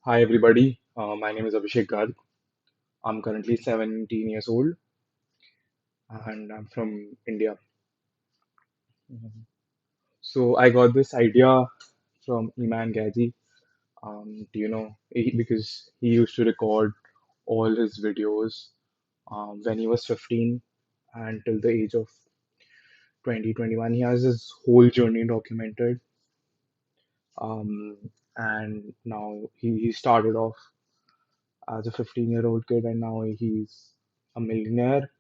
Hi everybody, my name is Abhishek Garg. I'm currently 17 years old and I'm from India. Mhm. So I got this idea from Iman Ghazi. Because he used to record all his videos when he was 15 until the age of 2021. He has his whole journey documented. Um, and now he started off as a 15-year-old kid and now he's a millionaire.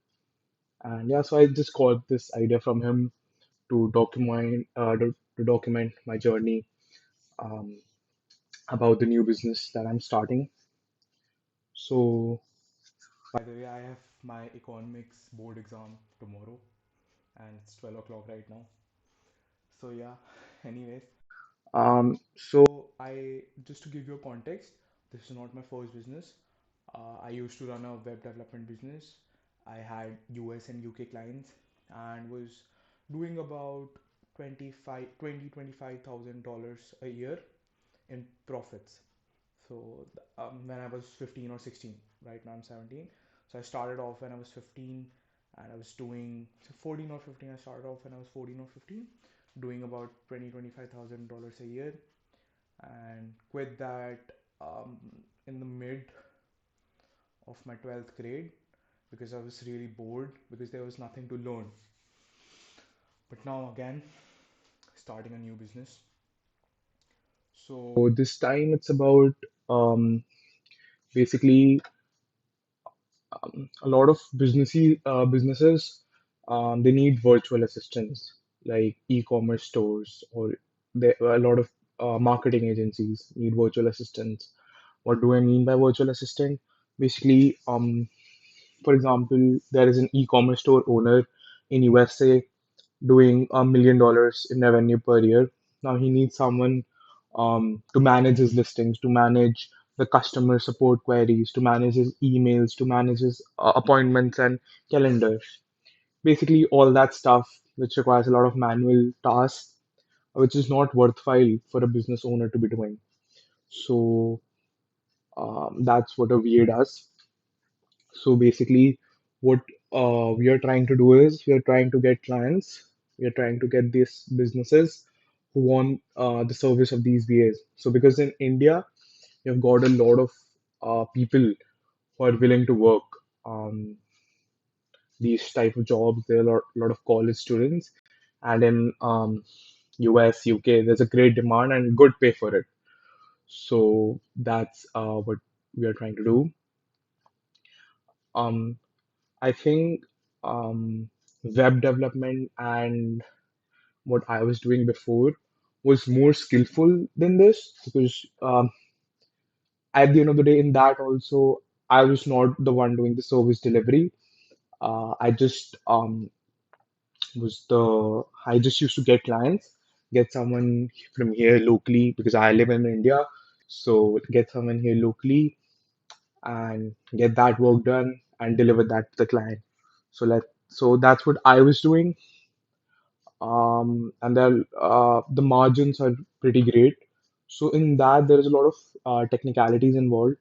And yeah, so I just got this idea from him to document my journey um, about the new business that I'm starting. So, by the way, I have my economics board exam tomorrow, and it's 12 o'clock right now. So yeah, anyways, so I just to give you a context, this is not my first business. I used to run a web development business. I had US and UK clients and was doing about 25,000 dollars a year in profits. So when I was 15 or 16, right now I'm 17. So I started off when I was 15 and I was doing so 14 or 15. I started off when I was 14 or 15, doing about 25,000 dollars a year and quit that um, in the mid of my 12th grade because I was really bored because there was nothing to learn. But now again, starting a new business. So this time it's about um, basically a lot of businesses they need virtual assistants like e-commerce stores or a lot of marketing agencies need virtual assistants. What do I mean by virtual assistant? Basically, for example, there is an e-commerce store owner in USA doing $1 million in revenue per year. Now he needs someone to manage his listings, to manage the customer support queries, to manage his emails, to manage his appointments and calendars. Basically, all that stuff which requires a lot of manual tasks, which is not worthwhile for a business owner to be doing. So that's what a VA does. So basically, what we are trying to do is we are trying to get clients, we are trying to get these businesses who want the service of these VAs. So because in India, you've got a lot of people who are willing to work these type of jobs. There are a lot of college students, and in US, UK, there's a great demand and good pay for it. So that's what we are trying to do. Um, I think web development and what I was doing before was more skillful than this because at the end of the day, in that also, I was not the one doing the service delivery. I just I just used to get clients, get someone from here locally because I live in India. So get someone here locally and get that work done and deliver that to the client. So that's what I was doing. And then the margins are pretty great. So in that there is a lot of technicalities involved.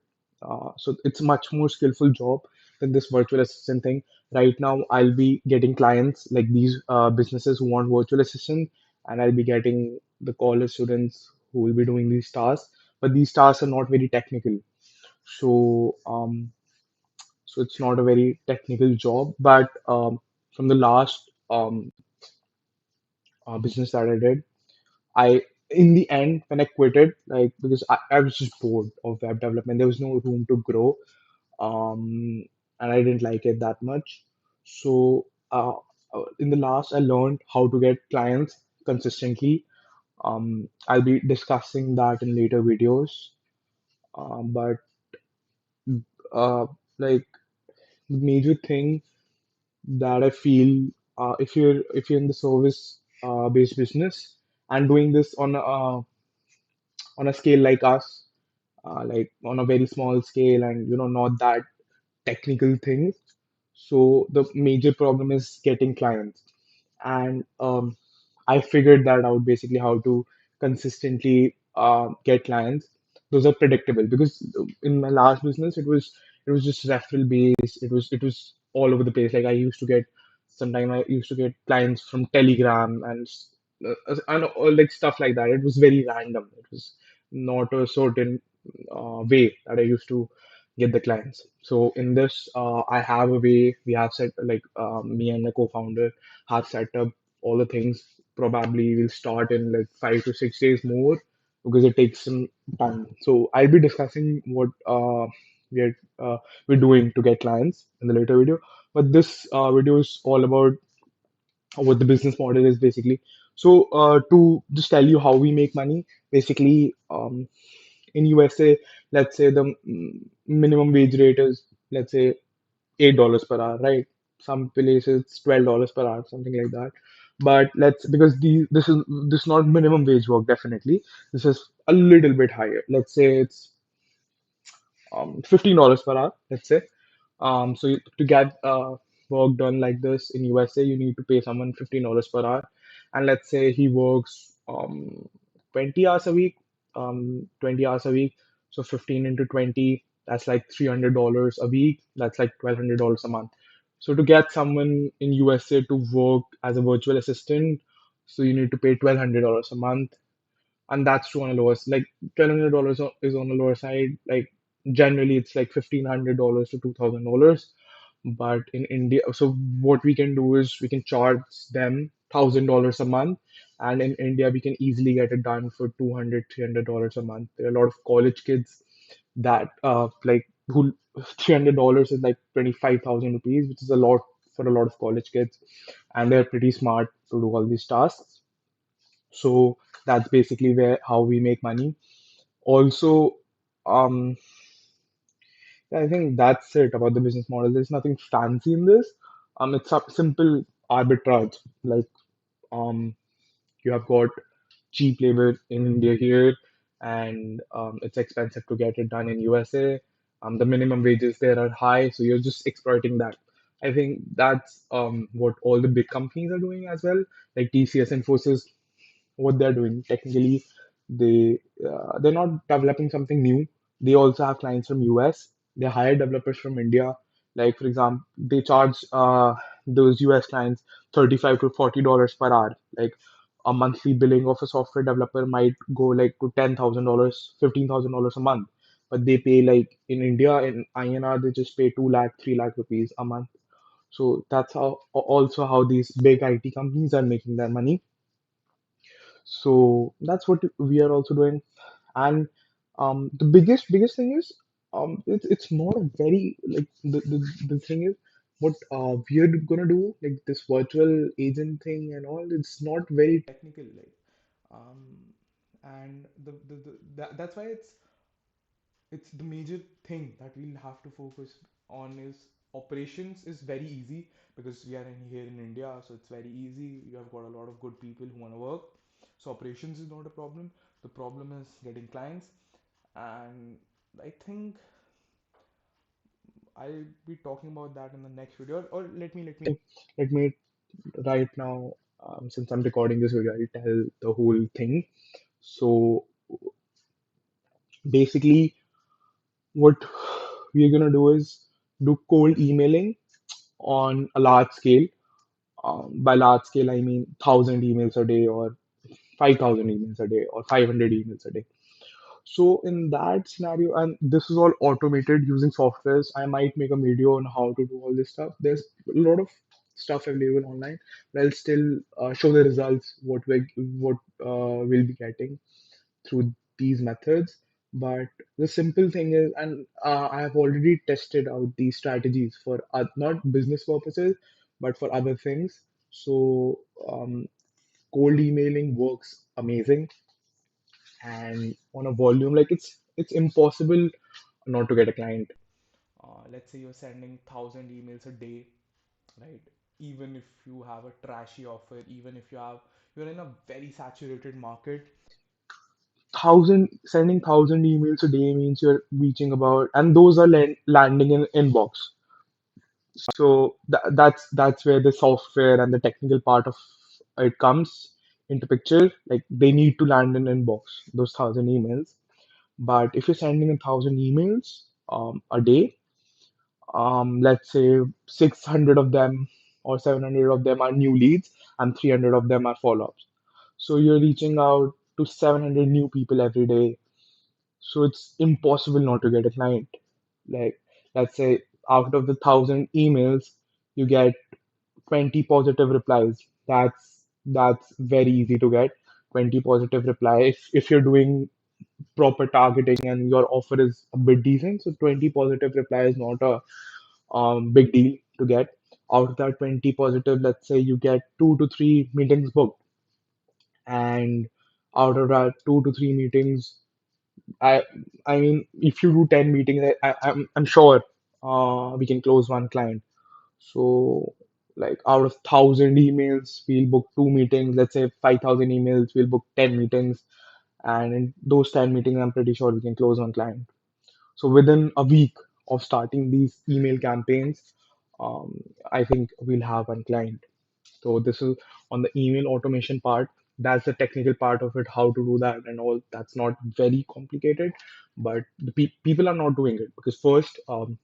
So it's a much more skillful job than this virtual assistant thing. Right now, I'll be getting clients like these businesses who want virtual assistant, and I'll be getting the college students who will be doing these tasks. But these tasks are not very technical. So so it's not a very technical job. But from the last business that I did. I in the end when I quit it, like because I was just bored of web development. There was no room to grow. And I didn't like it that much. So in the last I learned how to get clients consistently. I'll be discussing that in later videos. But uh, like the major thing that I feel if you're in the service based business and doing this on a scale like us, like on a very small scale and not that technical things. So the major problem is getting clients, and I figured that out basically how to consistently get clients. those are predictable because in my last business it was just referral based. It was all over the place. Like I used to get sometime I used to get clients from Telegram and like stuff like that. It was very random. It was not a certain way that I used to get the clients. So in this, I have a way. We have set like me and the co-founder have set up all the things. Probably we'll start in like 5 to 6 days more because it takes some time. So I'll be discussing what we're we're doing to get clients in the later video. But this video is all about what the business model is basically. So to just tell you how we make money, basically in USA, let's say the minimum wage rate is, let's say, $8 per hour, right? Some places it's $12 per hour, something like that. But let's because this is not minimum wage work, definitely. This is a little bit higher. Let's say it's $15 per hour, let's say. To get work done like this in USA, you need to pay someone $15 per hour, and let's say he works 20 hours a week, 20 hours a week. So 15 into 20, that's like $300 a week. That's like $1,200 a month. So to get someone in USA to work as a virtual assistant, so you need to pay $1,200 a month, and that's too on the lower like $1,200 is on the lower side. Like generally it's like $1,500 to $2,000. But in India, so what we can do is we can charge them $1,000 a month, and in India we can easily get it done for 200 $300 a month. There are a lot of college kids that like who $300 is like 25,000 rupees, which is a lot for a lot of college kids, and they're pretty smart to do all these tasks. So that's basically where how we make money. Also, um, I think that's it about the business model. There's nothing fancy in this. It's a simple arbitrage. Like, um, you have got cheap labor in India here, and it's expensive to get it done in USA. The minimum wages there are high, so you're just exploiting that. I think that's what all the big companies are doing as well, like TCS, Infosys. What they're doing. Technically, they're not developing something new. They also have clients from US. They hire developers from India. Like for example, they charge those US clients $35 to $40 per hour. Like a monthly billing of a software developer might go like to $10,000, $15,000 a month. But they pay like in India in INR, they just pay 2 lakh, 3 lakh rupees a month. So that's how also how these big IT companies are making their money. So that's what we are also doing. And the biggest thing is it's not a very like the thing is what we're gonna do, like this virtual agent thing and all, it's not very technical, like um and that's why it's the major thing that we'll have to focus on is operations is very easy because we are here in India, so it's very easy. You have got a lot of good people who want to work, so operations is not a problem. The problem is getting clients, and I think I'll be talking about that in the next video. Or let me right now, since I'm recording this video, I'll tell the whole thing. So basically, what we're gonna do is do cold emailing on a large scale. By large scale, I mean 1,000 emails a day, or 5,000 emails a day, or 500 emails a day. So in that scenario, and this is all automated using softwares. I might make a video on how to do all this stuff. There's a lot of stuff available online, but I'll still show the results what we'll be getting through these methods. But the simple thing is, and I have already tested out these strategies for not business purposes, but for other things. So cold emailing works amazing, and on a volume like it's impossible not to get a client. Let's say you're sending 1,000 emails a day, right? Even if you have a trashy offer, even if you're in a very saturated market, thousand sending 1,000 emails a day means you're reaching about, and those are landing in inbox. So that's where the software and the technical part of it comes into picture. Like they need to land in inbox, those 1,000 emails. But if you're sending 1,000 emails a day, let's say 600 of them or 700 of them are new leads and 300 of them are follow-ups. So you're reaching out to 700 new people every day. So it's impossible not to get a client. Like, let's say out of the 1,000 emails, you get 20 positive replies. That's very easy to get 20 positive replies if you're doing proper targeting and your offer is a bit decent. So 20 positive reply is not a big deal to get. Out of that 20 positive, let's say you get 2 to 3 meetings booked, and out of that 2 to 3 meetings, I I mean, if you do 10 meetings, I'm sure we can close one client. So, like out of 1,000 emails, we'll book 2 meetings. Let's say 5,000 emails, we'll book 10 meetings, and in those 10 meetings, I'm pretty sure we can close one client. So within a week of starting these email campaigns, um, I think we'll have one client. So this is on the email automation part. That's the technical part of it, how to do that and all. That's not very complicated, but the people are not doing it because first,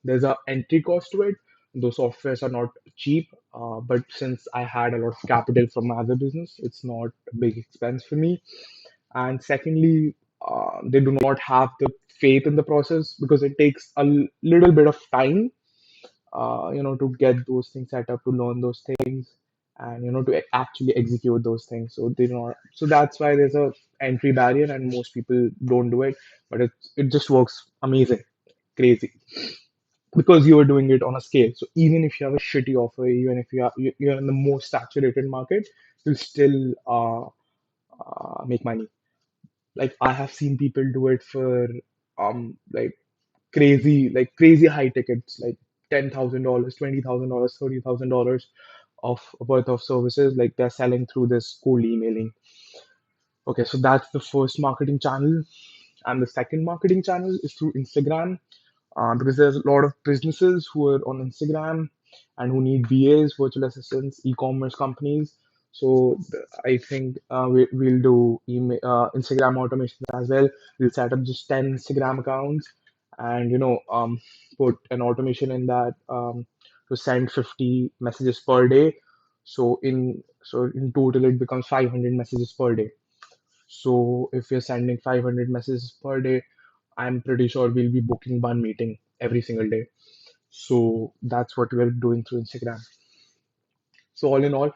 there's a entry cost to it. Those softwares are not cheap, but since I had a lot of capital from my other business, it's not a big expense for me. And secondly, they do not have the faith in the process because it takes a little bit of time, to get those things set up, to learn those things, and to actually execute those things. So they do not. So that's why there's a entry barrier, and most people don't do it. But it just works amazing, crazy, because you are doing it on a scale. So even if you have a shitty offer, even if you're in the most saturated market, you'll still make money. Like I have seen people do it for like crazy high tickets, like $10,000, $20,000, $30,000 of worth of services. Like they're selling through this cold emailing. Okay, so that's the first marketing channel, and the second marketing channel is through Instagram, because there's a lot of businesses who are on Instagram and who need VAs, virtual assistants, e-commerce companies. So I think we'll do Instagram automations as well. We'll set up just 10 Instagram accounts and put an automation in that, to send 50 messages per day. So in total it becomes 500 messages per day. So if you're sending 500 messages per day, I'm pretty sure we'll be booking one meeting every single day. So that's what we're doing through Instagram. So all in all,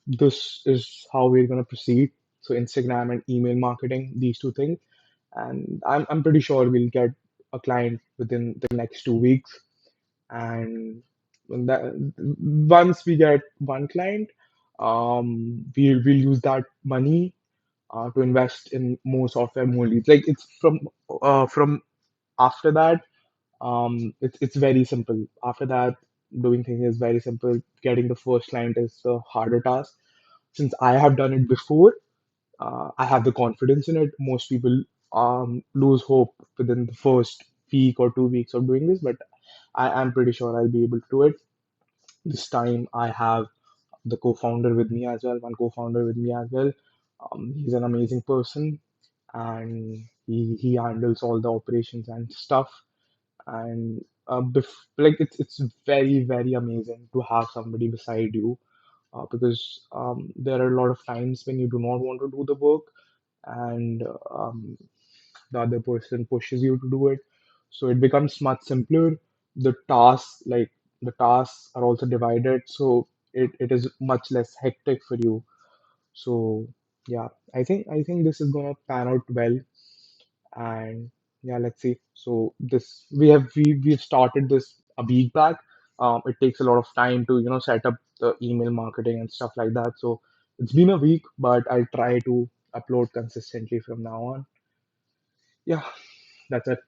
this is how we're gonna proceed. So Instagram and email marketing, these two things, and I'm pretty sure we'll get a client within the next 2 weeks. And that once we get one client, we'll use that money to invest in more software, more leads. Like it's from after that, it's very simple. After that, doing things is very simple. Getting the first client is the harder task. Since I have done it before, I have the confidence in it. Most people lose hope within the first week or 2 weeks of doing this, but I'm pretty sure I'll be able to do it. This time I have the co-founder with me as well, one co-founder with me as well. He's an amazing person, and he handles all the operations and stuff. And like it's very amazing to have somebody beside you, because there are a lot of times when you do not want to do the work, and the other person pushes you to do it. So it becomes much simpler. The tasks are also divided, so it is much less hectic for you. So yeah, I think this is gonna pan out well, and yeah, let's see. So this we've started this a week back. It takes a lot of time to set up the email marketing and stuff like that. So it's been a week, but I'll try to upload consistently from now on. Yeah, that's it.